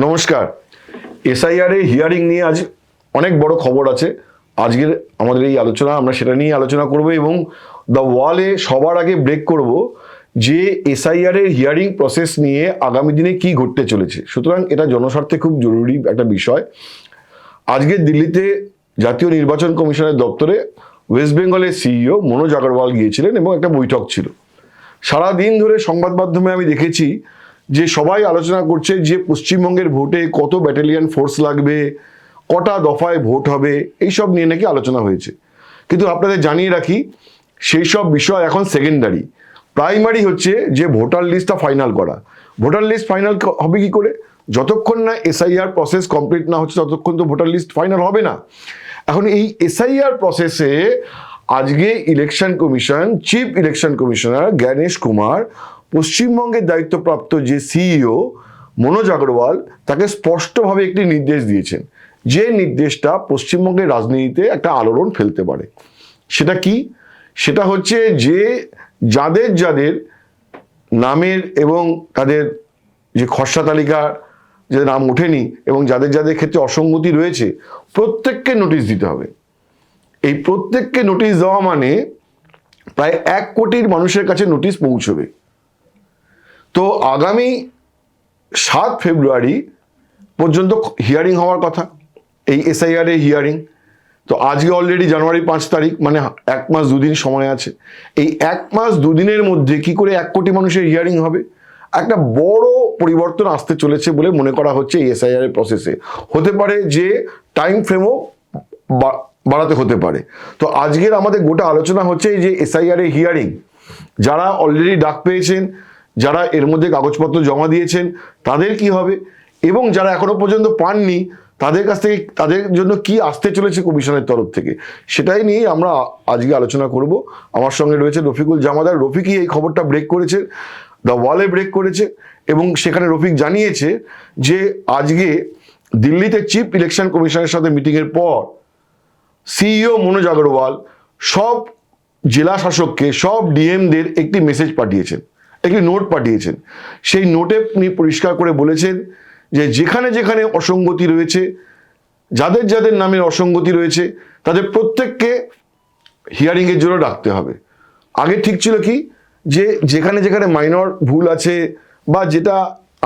নমস্কার। এসআইআর এ হিয়ারিং নিয়ে আজ অনেক বড় খবর আছে। আজকের আমাদের এই আলোচনা আমরা সেটা নিয়ে আলোচনা করব এবং দ্য ওয়ালে সবার আগে ব্রেক করব যে এসআইআর এর হিয়ারিং প্রসেস নিয়ে আগামী দিনে কি ঘটতে চলেছে। সুতরাং এটা জনস্বার্থে খুব জরুরি একটা বিষয়। আজকে দিল্লিতে জাতীয় নির্বাচন কমিশনের দপ্তরে ওয়েস্ট বেঙ্গলের সিইও মনোজ আগরওয়াল গিয়েছিলেন এবং একটা বৈঠক ছিল। সারাদিন ধরে সংবাদ মাধ্যমে আমি দেখেছি যে সবাই আলোচনা করছে যে পশ্চিমবঙ্গের ভোটে কত ব্যাটালিয়ন ফোর্স লাগবে, কটা দফায় ভোট হবে, এইসব নিয়ে নাকি আলোচনা হয়েছে। কিন্তু আপনাদের জানিয়ে রাখি সেই সব বিষয় এখন সেকেন্ডারি। প্রাইমারি হচ্ছে যে ভোটার লিস্টটা ফাইনাল করা। ভোটার লিস্ট ফাইনাল হবে কি করে? যতক্ষণ না এসআইআর প্রসেস কমপ্লিট না হচ্ছে ততক্ষণ তো ভোটার লিস্ট ফাইনাল হবে না। এখন এই এসআইআর প্রসেসে আজকে election commission chief election commissioner Gyanesh Kumar পশ্চিমবঙ্গের দায়িত্বপ্রাপ্ত যে সিইও মনোজ আগরওয়াল তাকে স্পষ্টভাবে একটি নির্দেশ দিয়েছেন, যে নির্দেশটা পশ্চিমবঙ্গের রাজনীতিতে একটা আলোড়ন ফেলতে পারে। সেটা কি? সেটা হচ্ছে যে যাদের যাদের নামের এবং তাদের যে খসড়া তালিকা যে নাম ওঠেনি এবং যাদের যাদের ক্ষেত্রে অসঙ্গতি রয়েছে প্রত্যেককে নোটিশ দিতে হবে। এই প্রত্যেককে নোটিশ দেওয়া মানে প্রায় 1 কোটির মানুষের কাছে নোটিশ পৌঁছবে। তো আগামী 7 ফেব্রুয়ারি পর্যন্ত হিয়ারিং হওয়ার কথা এই এসআইআর এর হিয়ারিং। তো আজকে অলরেডি জানুয়ারি 5 তারিখ, মানে 1 মাস 2 দিন সময় আছে। এই 1 মাস 2 দিনের মধ্যে কি করে 1 কোটি মানুষের হিয়ারিং হবে? একটা বড় পরিবর্তন আসতে চলেছে বলে মনে করা হচ্ছে এই এসআইআর এর প্রসেসে। হতে পারে যে টাইম ফ্রেমও বাড়াতে হতে পারে। তো আজকের আমাদের গোটা আলোচনা হচ্ছে এই যে এসআইআর এর হিয়ারিং, যারা অলরেডি ডাক পেয়েছেন, যারা এর মধ্যে কাগজপত্র জমা দিয়েছেন তাদের কি হবে, এবং যারা এখনো পর্যন্ত পাননি তাদের কাছ থেকে তাদের জন্য কি আসতে চলেছে কমিশনের তরফ থেকে, সেটাই নিয়ে আমরা আজকে আলোচনা করব। আমার সঙ্গে রয়েছে রফিকুল জামাদার। রফিকই এই খবরটা ব্রেক করেছে, দ্য ওয়ালে ব্রেক করেছে, এবং সেখানে রফিক জানিয়েছে যে আজকে দিল্লিতে চিফ ইলেকশন কমিশনের সাথে মিটিংয়ের পর সিইও মনোজ আগরওয়াল সব জেলা শাসককে, সব ডিএমদের একটি মেসেজ পাঠিয়েছেন, একটি নোট পাঠিয়েছেন। সেই নোটে উনি পরিষ্কার করে বলেছেন যে যেখানে যেখানে অসঙ্গতি রয়েছে, যাদের যাদের নামে অসঙ্গতি রয়েছে তাদের প্রত্যেককে হিয়ারিংয়ের জন্য ডাকতে হবে। আগে ঠিক ছিল কি যে যেখানে যেখানে মাইনর ভুল আছে বা যেটা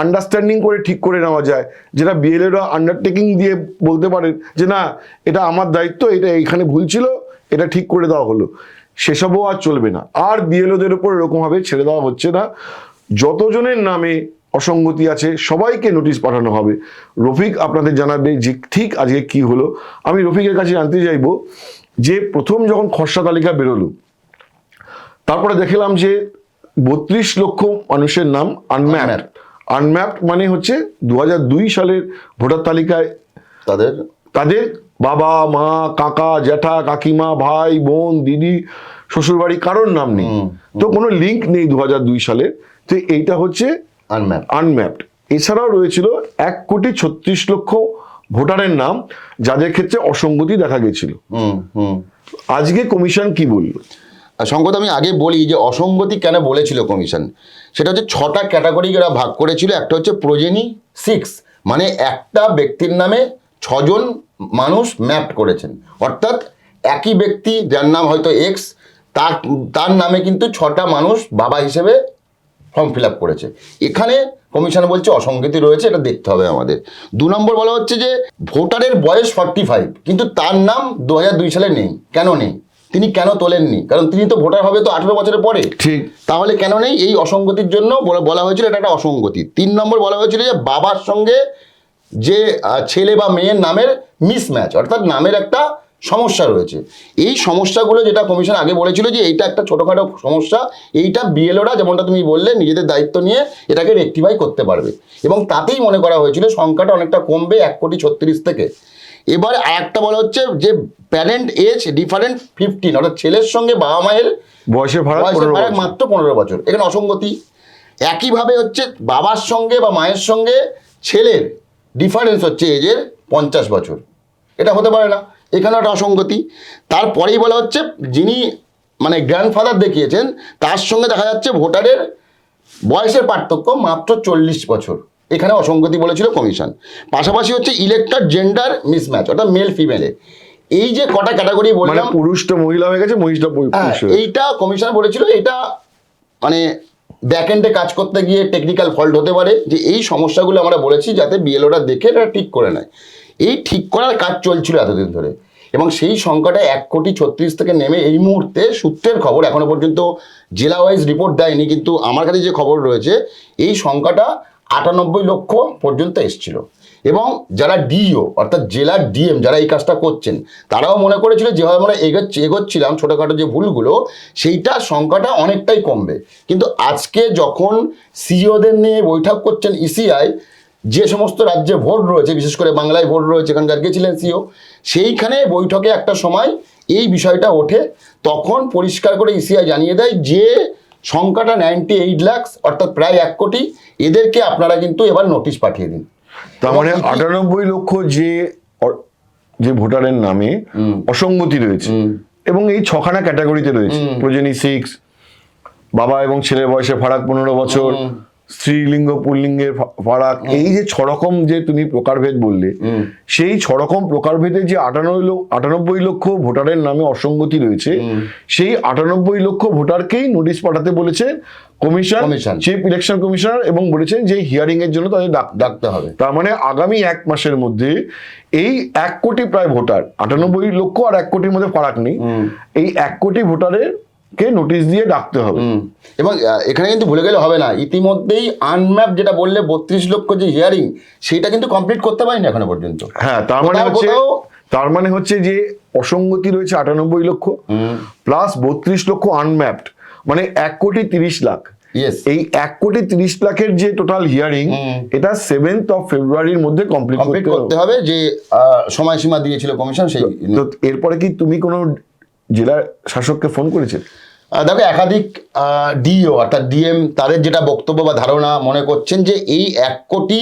আন্ডারস্ট্যান্ডিং করে ঠিক করে নেওয়া যায়, যেটা বিএলএরা আন্ডারটেকিং দিয়ে বলতে পারেন যে না এটা আমার দায়িত্ব, এটা এইখানে ভুল ছিল, এটা ঠিক করে দেওয়া হলো, সেসবও আর চলবে না। আর বিএলওদের উপর এরকমভাবে ছেড়ে দেওয়া হচ্ছে না। যতজনের নামে অসঙ্গতি আছে সবাইকে নোটিশ পাঠানো হবে। রফিক আপনাদের জানাবে যে ঠিক আজকে কি হলো। আমি রফিকের কাছে জানতে চাইব যে প্রথম যখন খসড়া তালিকা বেরোলো তারপরে দেখলাম যে 32 লক্ষ মানুষের নাম আনম্যাপড। আনম্যাপড মানে হচ্ছে 2002 সালের ভোটার তালিকায় তাদের বাবা মা কাকা জ্যাঠা কাকিমা ভাই বোন দিদি শ্বশুরবাড়ি কারোর নাম নেই, তো কোনো লিঙ্ক নেই 2002 সালের। তো এইটা হচ্ছে আনম্যাপড। এছাড়াও রয়েছিল 1,36,00,000 ভোটারের নাম যাদের ক্ষেত্রে অসঙ্গতি দেখা গেছিল। আজকে কমিশন কি বলল? সংগত আমি আগে বলি যে অসঙ্গতি কেন বলেছিল কমিশন, সেটা হচ্ছে 6টা ক্যাটাগরি এরা ভাগ করেছিল। একটা হচ্ছে প্রোজেনি 6, মানে একটা ব্যক্তির নামে 6 জন মানুষ ম্যাপড করেছেন, অর্থাৎ একই ব্যক্তি যার নাম হয়তো এক্স, তার নামে কিন্তু 6টা মানুষ বাবা হিসেবে ফর্ম ফিল আপ করেছে। এখানে কমিশন বলছে অসঙ্গতি রয়েছে, এটা দেখতে হবে আমাদের। 2 নম্বর বলা হচ্ছে যে ভোটারের বয়স 45 কিন্তু তার নাম 2002 সালে নেই। কেন নেই? তিনি কেন তোলেননি? কারণ তিনি তো ভোটার হবে তো 18 বছরের পরে। ঠিক, তাহলে কেন নেই? এই অসঙ্গতির জন্য বলা হয়েছিল এটা একটা অসঙ্গতি। 3 নম্বর বলা হয়েছিল যে বাবার সঙ্গে যে ছেলে বা মেয়ের নামের মিসম্যাচ, অর্থাৎ নামের একটা সমস্যা রয়েছে। এই সমস্যাগুলো যেটা কমিশন আগে বলেছিল যে এইটা একটা ছোটোখাটো সমস্যা, এইটা বিএলওরা যেমনটা তুমি বললে নিজেদের দায়িত্ব নিয়ে এটাকে রেকটিফাই করতে পারবে, এবং তাতেই মনে করা হয়েছিল সংখ্যাটা অনেকটা কমবে 1,36,00,000 থেকে। এবার আরেকটা বলা হচ্ছে যে প্যারেন্ট এজ ডিফারেন্ট 15, অর্থাৎ ছেলের সঙ্গে বাবা মায়ের বয়সের ফারাক মাত্র 15 বছর, এখানে অসঙ্গতি। একইভাবে হচ্ছে বাবার সঙ্গে বা মায়ের সঙ্গে ছেলের ডিফারেন্স হচ্ছে এজের 50 বছর, এটা হতে পারে না, এখানে একটা অসঙ্গতি। তারপরেই বলা হচ্ছে যিনি মানে গ্র্যান্ডফাদার দেখিয়েছেন তার সঙ্গে দেখা যাচ্ছে ভোটারের বয়সের পার্থক্য মাত্র 40 বছর, এখানে অসঙ্গতি বলেছিল কমিশন। পাশাপাশি হচ্ছে ইলেক্টেড জেন্ডার মিসম্যাচ, অর্থাৎ মেল ফিমেলে এই যে কটা ক্যাটাগরি মানে বললাম, পুরুষটা মহিলা হয়ে গেছে, মহিষটা পুরুষ হয়ে গেছে। এইটা কমিশন বলেছিল এটা মানে ব্যাকএন্ডে কাজ করতে গিয়ে টেকনিক্যাল ফল্ট হতে পারে, যে এই সমস্যাগুলো আমরা বলেছি যাতে বিএলওরা দেখে এটা ঠিক করে নেয়। এই ঠিক করার কাজ চলছিল এতদিন ধরে, এবং সেই সংখ্যাটা 1,36,00,000 থেকে নেমে এই মুহূর্তে সূত্রের খবর, এখনো পর্যন্ত জেলা ওয়াইজ রিপোর্ট দেয়নি, কিন্তু আমার কাছে যে খবর রয়েছে এই সংখ্যাটা 98 লক্ষ পর্যন্ত এসছিল। এবং যারা ডিও অর্থাৎ জেলার ডিএম যারা এই কাজটা করছেন, তারাও মনে করেছিল যেভাবে আমরা এগোচ্ছিলাম ছোটোখাটো যে ভুলগুলো, সেইটা সংখ্যাটা অনেকটাই কমবে। কিন্তু আজকে যখন সিইওদের নিয়ে বৈঠক করছেন ইসিআই, যে সমস্ত রাজ্যে ভোট রয়েছে, বিশেষ করে বাংলায় ভোট রয়েছে, এখানকার গেছিলেন সিও, সেইখানে বৈঠকে একটা সময় এই বিষয়টা ওঠে। তখন পরিষ্কার করে ইসিআই জানিয়ে দেয় যে সংখ্যাটা 98 লাখ, অর্থাৎ প্রায় 1 কোটি, এদেরকে আপনারা কিন্তু এবার নোটিশ পাঠিয়ে দিন। তার মানে 98 লক্ষ যে ভোটারের নামে অসঙ্গতি রয়েছে, এবং এই 6খানা ক্যাটাগরিতে রয়েছে। প্রজেনি 6, বাবা এবং ছেলের বয়সে ফারাক 15 বছর, স্ত্রীলিঙ্গ পুল্লিঙ্গের ফারাক, এই যে 6 রকম যে তুমি প্রকারভেদ বললে, সেই 6 রকম প্রকারভেদে যে 98 লক্ষ ভোটারের নামে অসঙ্গতি রয়েছে, সেই 98 লক্ষ ভোটারকেই নোটিশ পাঠাতে বলেছে কমিশন, চিফ ইলেকশন কমিশনার, এবং বলেছেন যে হিয়ারিং এর জন্য তাদের ডাকতে হবে। তার মানে আগামী 1 মাসের মধ্যে এই 1 কোটি প্রায় ভোটার, 98 লক্ষ আর 1 কোটির মধ্যে ফারাক নেই, এই 1 কোটি ভোটারের কে নোটিশ দিয়ে ডাকতে হবে। এবং এখানে কিন্তু ভুলে গেলে হবে না, ইতিমধ্যেই আনম্যাপ যেটা বললে 32 লক্ষ যে হিয়ারিং, সেটা কিন্তু কমপ্লিট করতে পারিনি এখনো পর্যন্ত। হ্যাঁ, তার মানে হচ্ছে যে অসঙ্গতি রয়েছে 98 লক্ষ প্লাস 32 লক্ষ আনম্যাপড, মানে 1,30,00,000। এই 1,30,00,000 যে টোটাল হিয়ারিং, এটা 7th of February মধ্যে কমপ্লিট করতে হবে, যে সময়সীমা দিয়েছিল কমিশন। সেই তো এরপরে কি তুমি কোনো জেলার শাসককে ফোন করেছে? দেখো, একাধিক ডিও অর্থাৎ ডিএম তাদের যেটা বক্তব্য বা ধারণা মনে করছেন যে এই 1 কোটি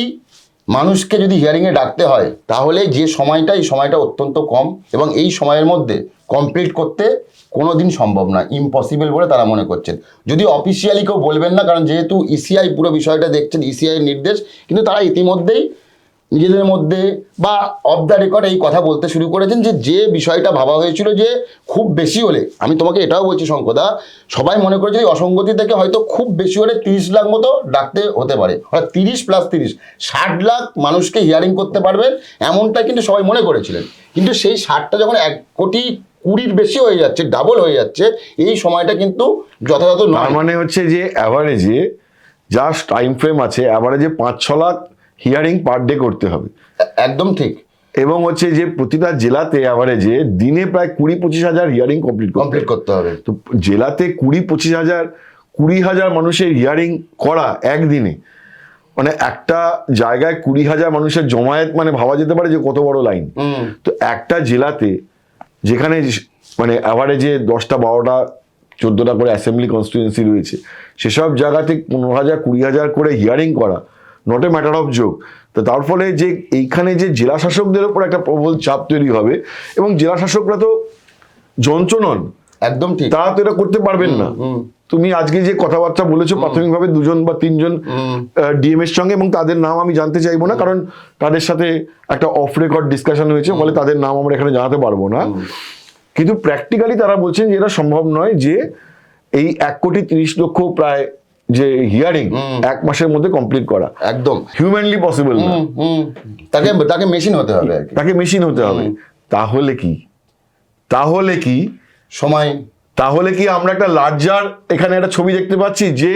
মানুষকে যদি হিয়ারিংয়ে ডাকতে হয়, তাহলে যে সময়টা, এই সময়টা অত্যন্ত কম, এবং এই সময়ের মধ্যে কমপ্লিট করতে কোনো দিন সম্ভব না, ইম্পসিবল বলে তারা মনে করছেন। যদি অফিসিয়ালি কেউ বলবেন না, কারণ যেহেতু ইসিআই পুরো বিষয়টা দেখছেন, ইসিআইয়ের নির্দেশ, কিন্তু তারা ইতিমধ্যেই নিজেদের মধ্যে বা অফ দ্য রেকর্ড এই কথা বলতে শুরু করেছেন যে বিষয়টা ভাবা হয়েছিল যে খুব বেশি হলে, আমি তোমাকে এটাও বলছি শঙ্কদা, সবাই মনে করেছে এই অসঙ্গতি থেকে হয়তো খুব বেশি হলে 30 লাখ মতো ডাকতে হতে পারে, অর্থাৎ 30 + 30 60 লাখ মানুষকে হিয়ারিং করতে পারবেন, এমনটা কিন্তু সবাই মনে করেছিলেন। কিন্তু সেই 60টা যখন 1,20,00,000 বেশি হয়ে যাচ্ছে, ডাবল হয়ে যাচ্ছে, এই সময়টা কিন্তু যথাযথ নয়। তার মানে হচ্ছে যে অ্যাভারেজে জাস্ট টাইম ফ্রেম আছে, অ্যাভারেজে 5-6 লাখ হিয়ারিং পার ডে করতে হবে। একদম ঠিক। এবং হচ্ছে যে প্রতিটা জেলাতে অ্যাভারেজে দিনে প্রায় 20-25 হাজার হিয়ারিং কমপ্লিট করতে হবে। তো জেলাতে 20-25 হাজার মানুষের হিয়ারিং করা একদিনে, মানে একটা জায়গায় 20,000 মানুষের জমায়েত, মানে ভাবা যেতে পারে যে কত বড় লাইন। তো একটা জেলাতে যেখানে মানে অ্যাভারেজে 10টা 12টা 14টা করে অ্যাসেম্বলি কনস্টিটুয়েন্সি রয়েছে, সেসব জায়গাতে 15,000 20,000 করে হিয়ারিং করা not a matter of joke. তো তার ফলে যে এইখানে যে জেলা শাসকদের উপর একটা প্রবল চাপ তৈরি হবে, এবং জেলা শাসকরা তো যন্ত্র নন, একদম ঠিক, তারা তো এটা করতে পারবেন না। তুমি আজকে যে কথাবার্তা বলেছো প্রাথমিকভাবে 2 বা 3 ডিএম এর সঙ্গে, এবং তাদের নাম আমি জানতে চাইবো না, কারণ তাদের সাথে একটা অফ রেকর্ড ডিসকাশন হয়েছে, ফলে তাদের নাম আমরা এখানে জানাতে পারবো না। কিন্তু প্র্যাকটিক্যালি তারা বলছেন যে এটা সম্ভব নয় যে এই 1,30,00,000 প্রায় যে হিয়ারিং 1 মাসের মধ্যে কমপ্লিট করা, একদম হিউম্যানলি পসিবল না। তাকে মেশিন হতে হবে, তাকে মেশিন হতে হবে। তাহলে কি সময়, তাহলে কি আমরা একটা লার্জার এখানে একটা ছবি দেখতে পাচ্ছি যে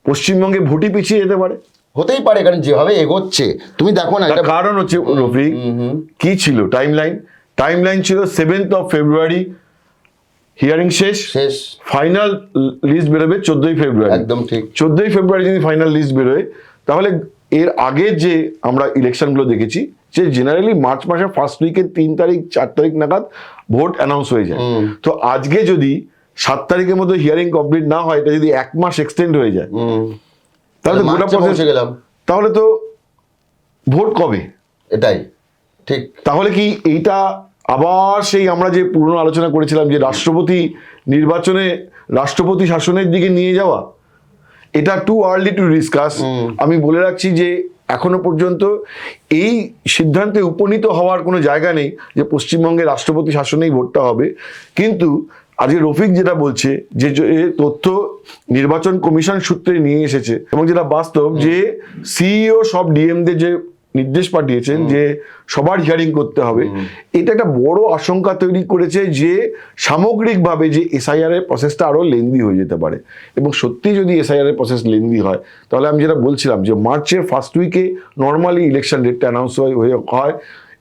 পশ্চিমবঙ্গে ভোটই পিছিয়ে যেতে পারে? হতেই পারে, কারণ যেভাবে এগোচ্ছে তুমি দেখো না। কারণ হচ্ছে রফিক, কি ছিল টাইমলাইন ছিল 7th of February হিয়ারিং শেষ, ফাইনাল লিস্ট বেরোবে 14ই ফেব্রুয়ারি। একদম ঠিক। 14ই ফেব্রুয়ারি যদি ফাইনাল লিস্ট বেরোয়, তাহলে এর আগে যে আমরা ইলেকশনগুলো দেখেছি, যে জেনারেলি মার্চ মাসের ফার্স্ট উইকের 3 তারিখ 4 তারিখ নাগাদ ভোট অ্যানাউন্স হয়ে যায়। তো আজকে যদি 7 তারিখের মধ্যে হিয়ারিং কমপ্লিট না হয়, এটা যদি 1 মাস এক্সটেন্ড হয়ে যায়, তাহলে গোটা প্রসেস, তাহলে তো ভোট কবে? এটাই ঠিক। তাহলে কি এইটা আবার সেই আমরা যে পুরনো আলোচনা করেছিলাম যে রাষ্ট্রপতি নির্বাচনে রাষ্ট্রপতি শাসনের দিকে নিয়ে যাওয়া, এটা টু আর্লি টু ডিসকাস। আমি বলে রাখছি যে এখনো পর্যন্ত এই সিদ্ধান্তে উপনীত হওয়ার কোনো জায়গা নেই যে পশ্চিমবঙ্গের রাষ্ট্রপতি শাসনেই ভোটটা হবে। কিন্তু আজকে রফিক যেটা বলছে যে তথ্য নির্বাচন কমিশন সূত্রে নিয়ে এসেছে এবং যেটা বাস্তব যে সিইও সব ডিএমদের যে নির্দেশ পাঠিয়েছেন যে সবার হিয়ারিং করতে হবে, এটা একটা বড় আশঙ্কা তৈরি করেছে যে সামগ্রিকভাবে যে এসআইআর এর প্রসেসটা আরো লেন্দি হয়ে যেতে পারে। এবং সত্যি যদি এসআইআর এর প্রসেস লেন্দি হয় তাহলে আমি যেটা বলছিলাম যে মার্চের ফার্স্ট উইকে নর্মালি ইলেকশন ডেটটা অ্যানাউন্স হয়।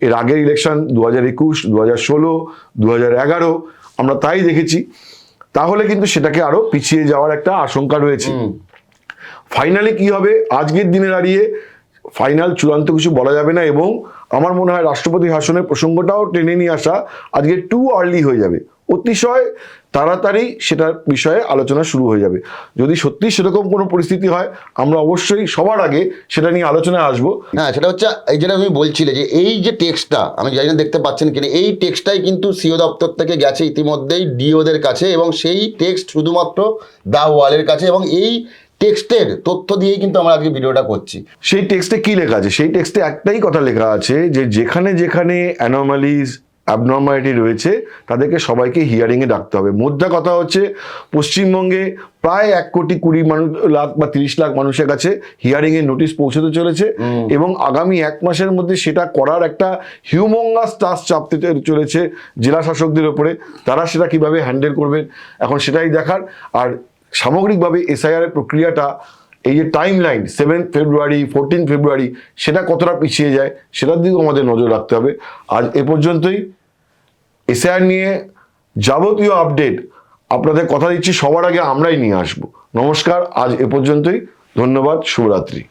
এর আগের ইলেকশন 2021, 2016, 2011 আমরা তাই দেখেছি। তাহলে কিন্তু সেটাকে আরো পিছিয়ে যাওয়ার একটা আশঙ্কা রয়েছে। ফাইনালি কি হবে আজকের দিনে দাঁড়িয়ে ফাইনাল চূড়ান্ত কিছু বলা যাবে না, এবং আমার মনে হয় রাষ্ট্রপতি শাসনের প্রসঙ্গটাও টেনে নিয়ে আসা আজকে টু আর্লি হয়ে যাবে, অতিশয় তাড়াতাড়ি সেটার বিষয়ে আলোচনা শুরু হয়ে যাবে। যদি সত্যি সেরকম কোনো পরিস্থিতি হয় আমরা অবশ্যই সবার আগে সেটা নিয়ে আলোচনায় আসবো। হ্যাঁ, সেটা হচ্ছে এই যেটা তুমি বলছিলে যে এই যে টেক্সটটা, আমি জানি না দেখতে পাচ্ছেন কিনা, এই টেক্সটটাই কিন্তু সিও দপ্তর থেকে গেছে ইতিমধ্যেই ডিওদের কাছে, এবং সেই টেক্সট শুধুমাত্র দ্য ওয়ালের কাছে, এবং এই টেক্সটের তথ্য দিয়েই কিন্তু আমরা আজকে ভিডিওটা করছি। সেই টেক্সটে কি লেখা আছে? সেই টেক্সটে একটাই কথা লেখা আছে যে যেখানে যেখানে অ্যানোমালিজ অ্যাবনর্মালিটি রয়েছে তাদেরকে সবাইকে হিয়ারিংয়ে ডাকতে হবে। মোদ্দা কথা হচ্ছে পশ্চিমবঙ্গে প্রায় 1,20,00,000 বা 30 লাখ মানুষের কাছে হিয়ারিংয়ের নোটিশ পৌঁছতে চলেছে, এবং আগামী 1 মাসের মধ্যে সেটা করার একটা হিউমঙ্গাস টাস্ক চাপতে চলেছে জেলা শাসকদের ওপরে। তারা সেটা কিভাবে হ্যান্ডেল করবেন এখন সেটাই দেখার। আর সামগ্রিকভাবে এসআইআর এর প্রক্রিয়াটা এই যে টাইম লাইন 7 ফেব্রুয়ারি 14 ফেব্রুয়ারি সেটা কতটা পিছিয়ে যায় সেটার দিকেও আমাদের নজর রাখতে হবে। আজ এ পর্যন্তই। এসআইআর নিয়ে যাবতীয় আপডেট আপনাদের কথা দিচ্ছি সবার আগে আমরাই নিয়ে আসবো। নমস্কার, আজ এ পর্যন্তই। ধন্যবাদ, শুভরাত্রি।